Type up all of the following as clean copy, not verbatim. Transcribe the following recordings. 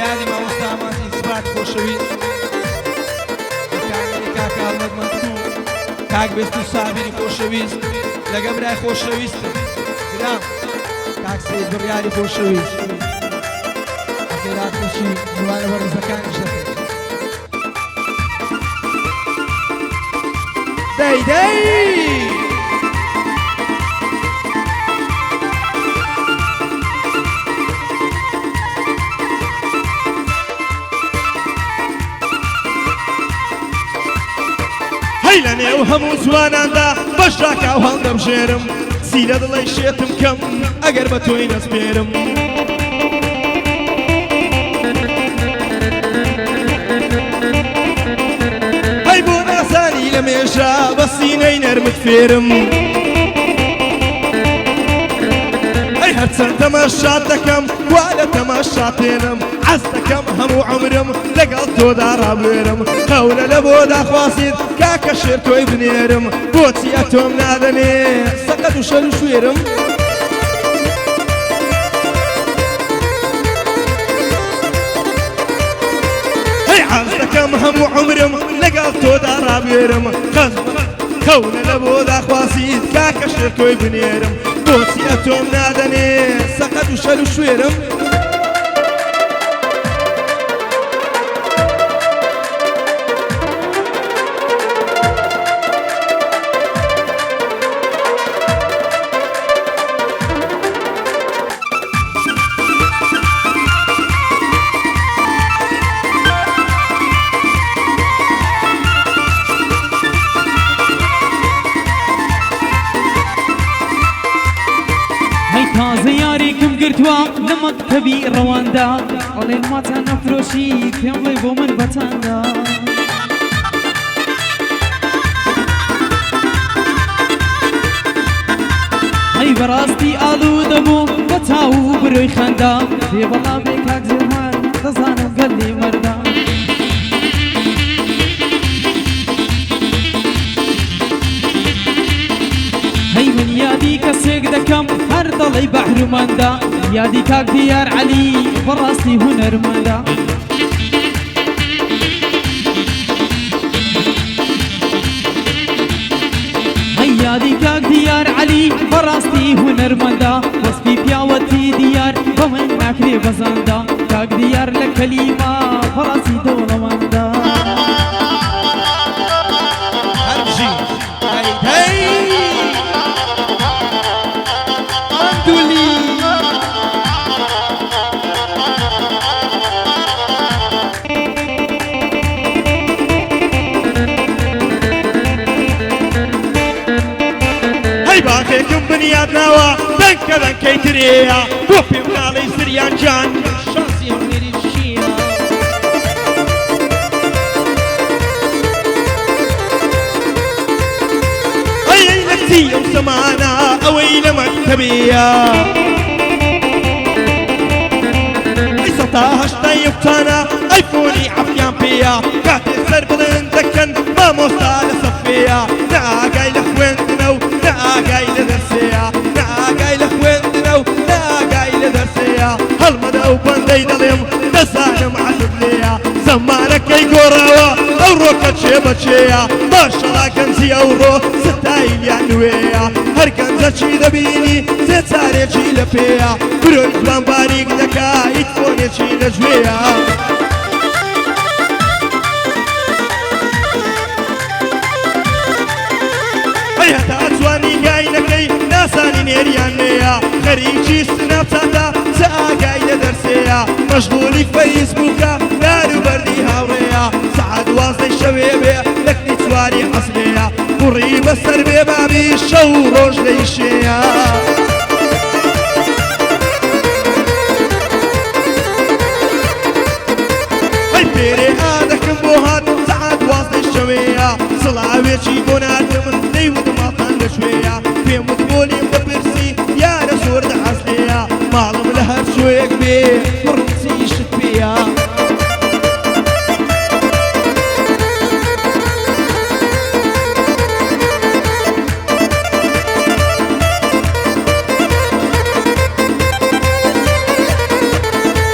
یادی مامۆستاماتی سپات خۆشەویست کاکانی کاک ئەحمەد مەنسوور کاک بێست و سابیری خۆشەویست لەگە برای خۆشەویستم گرام کاک سەید بڕیاری خۆشەویست ئەخێراتشی جوانە بە ڕزەکانیش دەکەیت دەی لەنێ و هەموو جواناندا بەشراکە و هەڵدەبژێرم سیرە دڵی شێتم کەم ئەگەر بە تۆی نەسپێرم هەی بۆ ناسانی لە مێژا بە سینەی نەرمت فێرم ئەی هەرچەند تەماشات دەکەم وا لە تەماشا پێنم عەز دەکەم هەموو عومرم لەگەڵ تۆدا ڕابێرم قەولە لە بۆ داخوازیت کاکە شێر تۆی بنێرم بۆچی ئەتۆم نادەنێ سەقەت و شەر و شوێرم هەی عەز دەکەم هەموو عومرم لەگەڵ تۆدا ڕابێرم قەولە لە بۆ داخوازیت کاکە شێر تۆی بنێرم بۆچی ئەتۆم نادەنێ سەقەت و شەر و شوێرم تازە یاریکم گرتووە لە مەکتەبی ڕەواندا ئەڵێن ماتان نەفرۆشی پێم بڵێ بۆ من بەتاندا هەی بەڕاستی ئاڵوودە بوو بە تاو و برۆی خەندا پێ بەڵام بێ کاک زێمان دەزانم گەلێ مەردا هەی من یادی کەسێک دەکەم هەر دەڵی بەحروماندا یادی کاک دیار عەلی بەڕاستی هونەرمەندا هەی یادی کاک دیار عەلی بەڕاستی هونەرمەندا وەسپی پیاوەتی دیار بە من ناکرێ بەزاندا کاک دیار لە کەلیما بەڕاستی دەوڵەمەندا باخێکم بنیاد ناوە دەنکە دەنکەی ترێە بۆ پێم ناڵی زریان جان شانسی هەونێری چییە ئەی نەکتی ئەو زەمانە ئەوەی لە مەکتەبێیە ئەی سەتا هەشتای یەکتانە ئەیفۆنی عەفیان پێیە کاتێ سەر بڵند دەکەن مامۆستا لە سەفێیە ناگای لە خوێندنە و ناگای لە دەرسەیە ناگای لە خوێندنە و ناگای لە دەرسەیە هەڵمەدە و بەندەی دەڵێم دەزانم عەزب لێیە زەمانەکەی گۆڕاوە ئەو ڕۆکە چێ بەچێیە ماشەڵا گەنجی ئەوڕۆ ستایلیان نوێیە هەر گەنجە چی دەبینی سێ چارێکی لە پێیە برۆی جوان باریک دەکا هیچ فۆنێکی لە گوێیە هەتا جوانی گاینەکەی ناسانی نێریان نەیە خەریکی سناپچاتە چە ئاگای لە دەرسەیە مەشغوڵی فەیسبووکە دار و بەردی هاوڕێیە سەعات دوازدەی شەوێ بێ لەکنی چواری عەسرێیە کوڕی بەسەر بێ بابی شەو و ڕۆژ لەیشێیە هەی پێرێ ئادەکەم بۆ هات سەعات دوازدەی شەوەیە سڵاوێکی بۆ ناردم دەیوتم ئاخان لەشوێیە پێم وت بۆلیم بەپرسی یارە زۆر دەحەزلێیە ماڵم لە هەر شوێک بێ پڕچیشت پێیە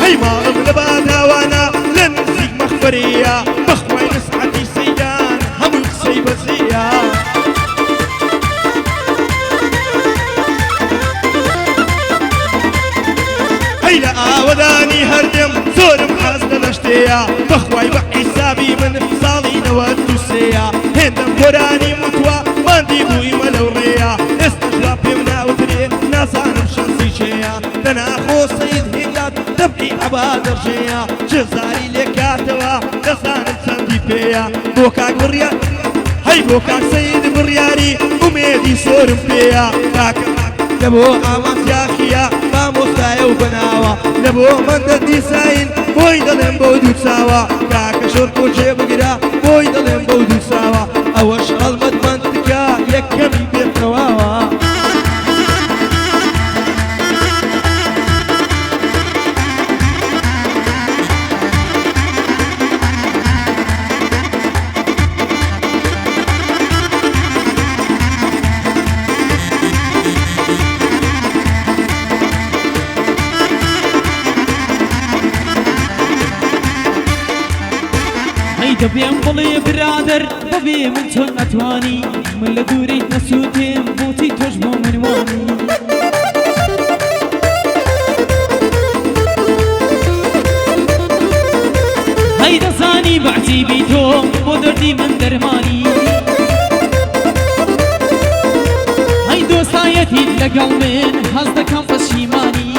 هەی ماڵم لە باداوان وەرەیە بەخوای نسعەتی سەیدان هەموو قسەی بەزەیە هەی لە ئاوەدانی هەردەم زۆرم حەز لە شتەیە بەخوای بە حیسابی من ساڵی 93 هێندەم گۆرانی موتووە ماندی بوویمە لەو ڕێیە ئێستاش وا پێم ناوترێ نازانم شەنسی چێیە لەناخۆ سەید هێگات دەبری عەبا دەڕژەیە جێزاری لێکاتەوە دەزانم چەندی پێیە بۆ کاک بڕیار هەی بۆ کاک سەید بڕیاری ئومێدی سۆرم پێیە کاکە لەبۆ ئامانجاخیە مامۆستایە و بەناوە لەبۆ مەندە دیساین بۆی دەڵێم بۆ دوو چاوە کاکە شۆرکۆ جێبگرا بۆی دەڵێم بۆ دوو چاوە ئەوەش هەڵمەت منتکە یەکەمی بێتەواوە دەبێم بڵێ برادر بەبێ من چۆن ئەتوانی من لە دوورەی نەسووتێم بۆتی تۆش بۆ منوانی هەی دەزانی بەعجیبی تۆ بۆ دەردی من دەرمانی هەی دۆستایەتیت لەگەڵ من هەز دەکەم پەشیمانی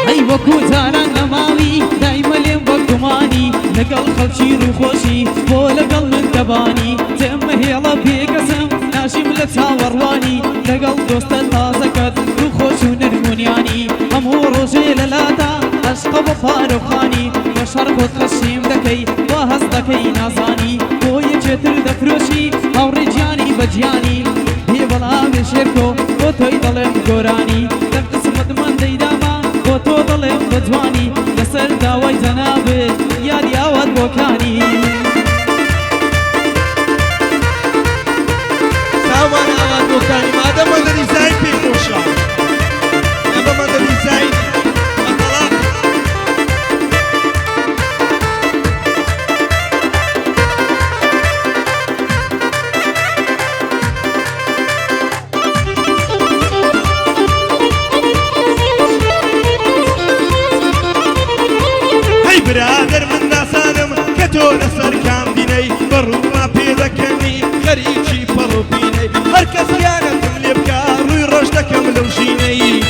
هەی وەکو جاران نەماوی دایمە لێم وەک گومانی لەگەڵ خەڵکی ڕووخۆشی بۆ لەگەڵ من دەبانی جێمە هێڵە پێکەسم ناشیم لە چاوەڕوانی لەگەڵ دۆستە تازەکەت ڕووخۆش و نرمونیانی هەموو ڕۆژێ لەلاتا عەشقە بە فارۆخانی بە شەڕکۆت خەشیم دەکەی وا هەز دەکەی نازانی بۆ یەکێتر دەفرۆشی هاوڕێ گیانی بە گیانی هێ بەڵاوێ شێرکۆ بۆ تۆی دەڵێم گۆرانی لە قسمت من دەیداما بۆ تۆ دەڵێم بە جوانی لەسەر داوای جەنابێت یادی ئاوات بۆکانی چاومان ئاوات بۆکانی مادە مەندە دیزاین پێی خۆشە ئەمە مەندە دیزاین ئەتەڵاق برادر من ناسانم کە تۆ لەسەر کام بینەی بەڕووما پێدەکەنی خەریکی پەڕۆپینەی هەر کەس یانەتم لێ بکە ڕووی ڕۆژ دەکەم لەو ژینەی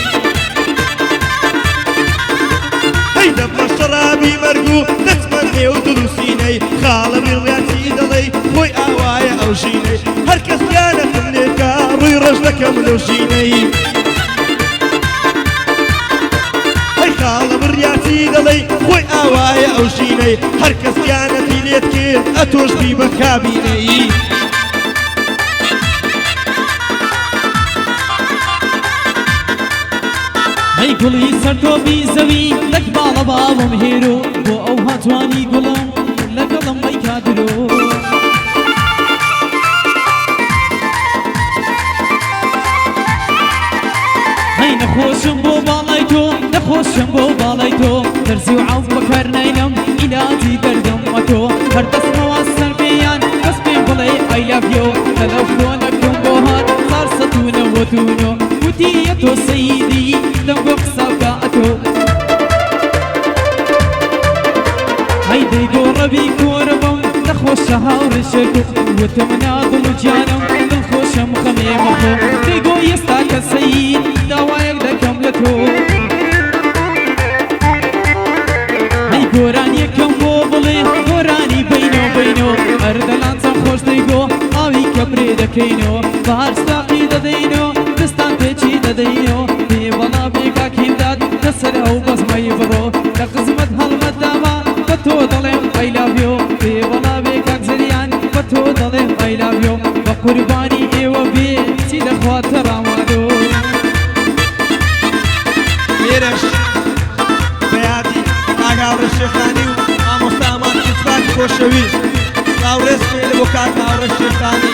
هەی دەبمە شەرابی مەرگ و دەچمە نێو دروسینەی خاڵە بڕیاتی دەڵێی خۆی ئاوایە ئەو ژینەی هەر کەس یانەتم لێ بکە ڕووی ڕۆژ دەکەم لەو ژینەی خاڵە بڕیاتی دەڵێی خۆی ئاوایە ئەو ژینەی هەر کەس یانەتی لێت کرد ئەتۆش بی بە کابینەی هەی گوڵی سەر تۆ بی زەوی لەک باڵە باوم هێرۆ بۆ ئەو هاتوانی گوڵم لەگەڵم بەی کادرۆ هەی نەخۆشم بۆ باڵای تۆ نەخۆشم بۆ باڵای تۆ دەرزی و عەو بەکار ناینەم ئیلاجی دەردەمە تۆ هەر دەستمەوە سەر پێیان دەست پێم بڵێ ئای لاڤ یۆ لەلەو فۆنەکەم بۆ هات سار سەتونە وەتونۆ وتیە تۆ سەیدی لەم بۆ قسە بکە ئەتۆ هەی دەیگۆڕەبی کۆرە بەم نەخۆشە هاوڕێ شێرکۆ وتم نادڵ و گیانم دڵخۆشەم خەمێ مەخۆ دەیگۆ ئێستا کە سەید داوایەک دەکەم لە تۆ هەی گۆران یەکەم بۆ بڵێ گۆرانی بینۆ بینۆ ئەردەلان چەند خۆش دەیگۆ ئاوی کە برێ دەکەینەوە بەهار ستاقی دەدەینەوە دەستان پێچی دەدەینەوە پێ بەڵا بێکاکیمداد دەسەر ئەو بەزمەی بڕۆ لە قزمت هەڵمەت داما بە تۆ دەڵێم ئای لاڤ یۆ پێ بەڵا بێکاک زریان بە تۆ دەڵێم ئای لاڤ یۆ بە قوربانی ئێوە بێ چی دەخواتە ڕامادۆ لێرەش بەیادی ئاگاوڕێ شێخانی و مامۆستا ئامان ئیسباتی خۆشەویست ڕاوڕێز بێ لە بۆ کات هاوڕێ شێخانی